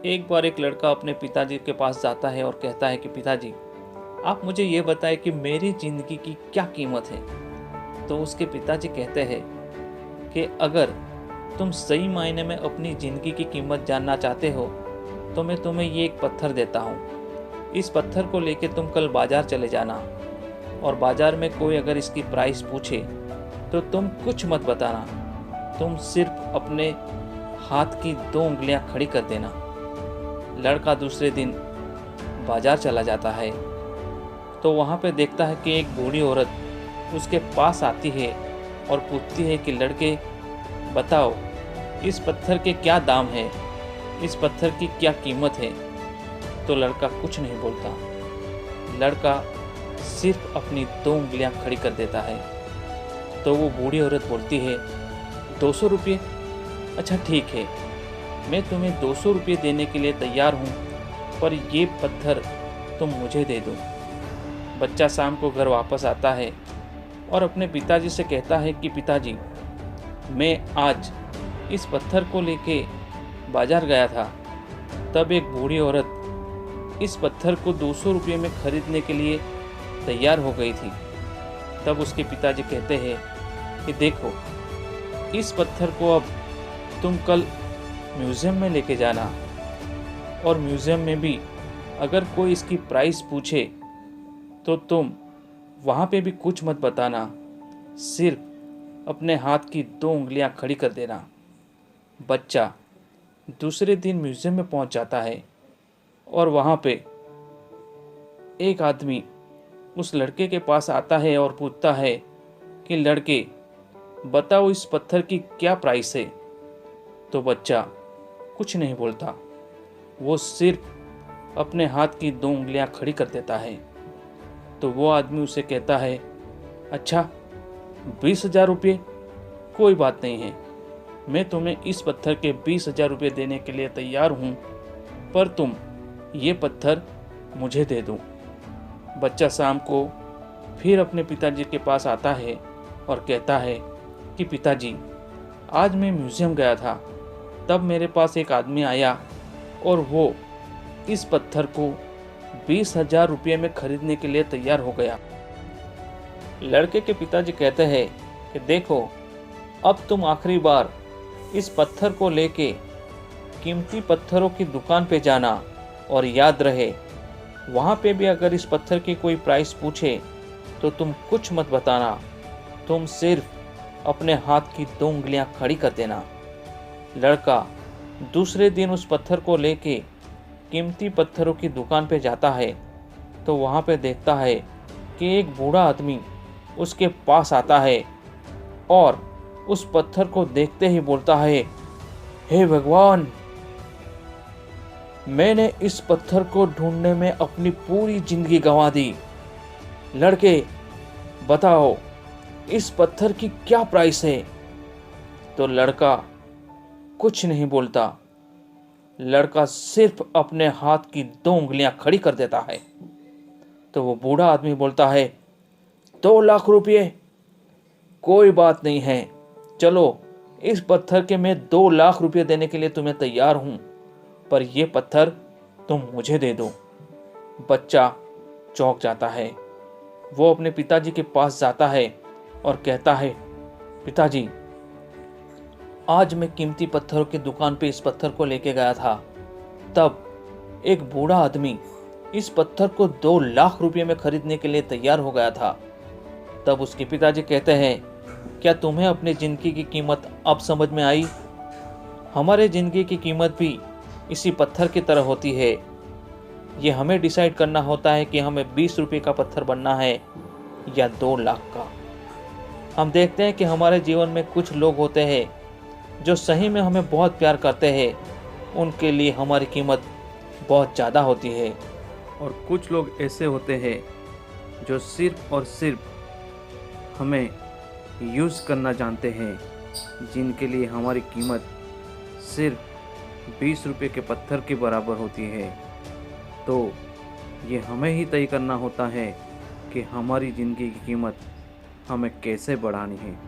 एक बार एक लड़का अपने पिताजी के पास जाता है और कहता है कि पिताजी, आप मुझे ये बताएं कि मेरी ज़िंदगी की क्या कीमत है। तो उसके पिताजी कहते हैं कि अगर तुम सही मायने में अपनी ज़िंदगी की कीमत जानना चाहते हो तो मैं तुम्हें ये एक पत्थर देता हूँ। इस पत्थर को लेके तुम कल बाज़ार चले जाना और बाज़ार में कोई अगर इसकी प्राइस पूछे तो तुम कुछ मत बताना, तुम सिर्फ अपने हाथ की 2 उंगलियां खड़ी कर देना। लड़का दूसरे दिन बाज़ार चला जाता है तो वहाँ पे देखता है कि एक बूढ़ी औरत उसके पास आती है और पूछती है कि लड़के बताओ, इस पत्थर के क्या दाम है, इस पत्थर की क्या कीमत है। तो लड़का कुछ नहीं बोलता, लड़का सिर्फ अपनी 2 उंगलियां खड़ी कर देता है। तो वो बूढ़ी औरत बोलती है 200 रुपये, अच्छा ठीक है, मैं तुम्हें 200 रुपये देने के लिए तैयार हूँ, पर ये पत्थर तुम मुझे दे दो। बच्चा शाम को घर वापस आता है और अपने पिताजी से कहता है कि पिताजी, मैं आज इस पत्थर को लेके बाजार गया था, तब एक बूढ़ी औरत इस पत्थर को 200 रुपये में खरीदने के लिए तैयार हो गई थी। तब उसके पिताजी कहते हैं कि देखो, इस पत्थर को अब तुम कल म्यूज़ियम में लेके जाना और म्यूज़ियम में भी अगर कोई इसकी प्राइस पूछे तो तुम वहाँ पे भी कुछ मत बताना, सिर्फ अपने हाथ की 2 उंगलियां खड़ी कर देना। बच्चा दूसरे दिन म्यूज़ियम में पहुँच जाता है और वहाँ पे एक आदमी उस लड़के के पास आता है और पूछता है कि लड़के बताओ, इस पत्थर की क्या प्राइस है। तो बच्चा कुछ नहीं बोलता, वो सिर्फ अपने हाथ की 2 उंगलियां खड़ी कर देता है। तो वो आदमी उसे कहता है अच्छा 20,000 रुपये, कोई बात नहीं है, मैं तुम्हें इस पत्थर के 20,000 रुपये देने के लिए तैयार हूँ, पर तुम ये पत्थर मुझे दे दो। बच्चा शाम को फिर अपने पिताजी के पास आता है और कहता है कि पिताजी, आज मैं म्यूज़ियम गया था, तब मेरे पास एक आदमी आया और वो इस पत्थर को 20,000 रुपये में खरीदने के लिए तैयार हो गया। लड़के के पिताजी कहते हैं कि देखो, अब तुम आखिरी बार इस पत्थर को लेके कीमती पत्थरों की दुकान पे जाना और याद रहे, वहाँ पे भी अगर इस पत्थर की कोई प्राइस पूछे तो तुम कुछ मत बताना, तुम सिर्फ अपने हाथ की 2 उंगलियां खड़ी कर देना। लड़का दूसरे दिन उस पत्थर को लेके कीमती पत्थरों की दुकान पे जाता है तो वहाँ पे देखता है कि एक बूढ़ा आदमी उसके पास आता है और उस पत्थर को देखते ही बोलता है, हे भगवान, मैंने इस पत्थर को ढूंढने में अपनी पूरी जिंदगी गंवा दी। लड़के बताओ, इस पत्थर की क्या प्राइस है। तो लड़का कुछ नहीं बोलता, लड़का सिर्फ अपने हाथ की 2 उंगलियां खड़ी कर देता है। तो वो बूढ़ा आदमी बोलता है 2 लाख रुपये, कोई बात नहीं है, चलो इस पत्थर के मैं 2 लाख रुपये देने के लिए तुम्हें तैयार हूं, पर यह पत्थर तुम मुझे दे दो। बच्चा चौंक जाता है, वो अपने पिताजी के पास जाता है और कहता है पिताजी, आज मैं कीमती पत्थरों की दुकान पे इस पत्थर को लेके गया था, तब एक बूढ़ा आदमी इस पत्थर को 2 लाख रुपये में खरीदने के लिए तैयार हो गया था। तब उसके पिताजी कहते हैं, क्या तुम्हें अपनी ज़िंदगी की कीमत अब समझ में आई? हमारे ज़िंदगी की कीमत भी इसी पत्थर की तरह होती है। ये हमें डिसाइड करना होता है कि हमें 20 रुपये का पत्थर बनना है या 2 लाख का। हम देखते हैं कि हमारे जीवन में कुछ लोग होते हैं जो सही में हमें बहुत प्यार करते हैं, उनके लिए हमारी कीमत बहुत ज़्यादा होती है, और कुछ लोग ऐसे होते हैं जो सिर्फ और सिर्फ हमें यूज़ करना जानते हैं, जिनके लिए हमारी कीमत सिर्फ 20 रुपये के पत्थर के बराबर होती है। तो ये हमें ही तय करना होता है कि हमारी ज़िंदगी की कीमत हमें कैसे बढ़ानी है।